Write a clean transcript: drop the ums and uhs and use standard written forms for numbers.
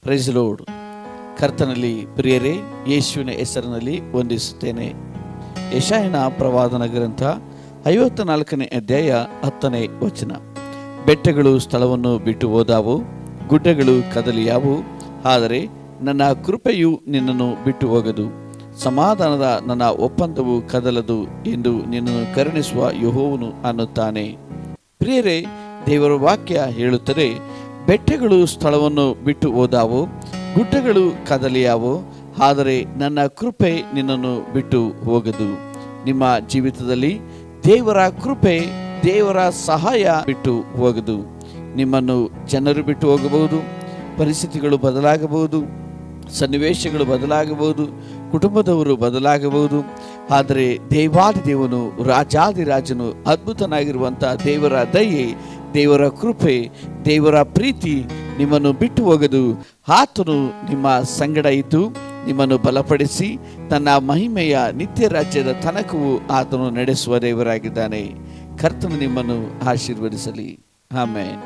Price lord. ಕರ್ತನಲ್ಲಿ ಪ್ರಿಯರೇ, ಯೇಸುವಿನ ಹೆಸರಿನಲ್ಲಿ ವಂದಿಸುತ್ತೇನೆ. ಯೆಶಾಯನ ಪ್ರವಾದನ ಗ್ರಂಥ 54ನೇ ಅಧ್ಯಾಯ 10ನೇ ವಚನ. ಬೆಟ್ಟಗಳು ಸ್ಥಳವನ್ನು ಬಿಟ್ಟು ಹೋದಾವು, ಗುಡ್ಡಗಳು ಕದಲಿಯಾವು, ಆದರೆ ನನ್ನ ಕೃಪೆಯು ನಿನ್ನನ್ನು ಬಿಟ್ಟು ಹೋಗದು, ಸಮಾಧಾನದ ನನ್ನ ಒಪ್ಪಂದವು ಕದಲದು ಎಂದು ನಿನ್ನನ್ನು ಕರುಣಿಸುವ ಯೆಹೋವನು ಅನ್ನುತ್ತಾನೆ. ಪ್ರಿಯರೇ, ದೇವರ ವಾಕ್ಯ ಹೇಳುತ್ತದೆ, ಬೆಟ್ಟಗಳು ಸ್ಥಳವನ್ನು ಬಿಟ್ಟು ಹೋದಾವು, ಗುಡ್ಡಗಳು ಕದಲಿಯಾವು, ಆದರೆ ನನ್ನ ಕೃಪೆ ನಿನ್ನನ್ನು ಬಿಟ್ಟು ಹೋಗದು. ನಿಮ್ಮ ಜೀವಿತದಲ್ಲಿ ದೇವರ ಕೃಪೆ, ದೇವರ ಸಹಾಯ ಬಿಟ್ಟು ಹೋಗದು. ನಿಮ್ಮನ್ನು ಜನರು ಬಿಟ್ಟು ಹೋಗಬಹುದು, ಪರಿಸ್ಥಿತಿಗಳು ಬದಲಾಗಬಹುದು, ಸನ್ನಿವೇಶಗಳು ಬದಲಾಗಬಹುದು, ಕುಟುಂಬದವರು ಬದಲಾಗಬಹುದು. ಆದರೆ ದೇವಾದಿ ದೇವನು, ರಾಜಾದಿರಾಜನು, ಅದ್ಭುತನಾಗಿರುವಂಥ ದೇವರ ದಯೆ, ದೇವರ ಕೃಪೆ, ದೇವರ ಪ್ರೀತಿ ನಿಮ್ಮನ್ನು ಬಿಟ್ಟು ಹೋಗದು. ಆತನು ನಿಮ್ಮ ಸಂಗಡ ಇದ್ದು ನಿಮ್ಮನ್ನು ಬಲಪಡಿಸಿ ತನ್ನ ಮಹಿಮೆಯ ನಿತ್ಯ ರಾಜ್ಯದ ತನಕವೂ ಆತನು ನಡೆಸುವ ದೇವರಾಗಿದ್ದಾನೆ. ಕರ್ತನು ನಿಮ್ಮನ್ನು ಆಶೀರ್ವದಿಸಲಿ. ಆಮೆನ್.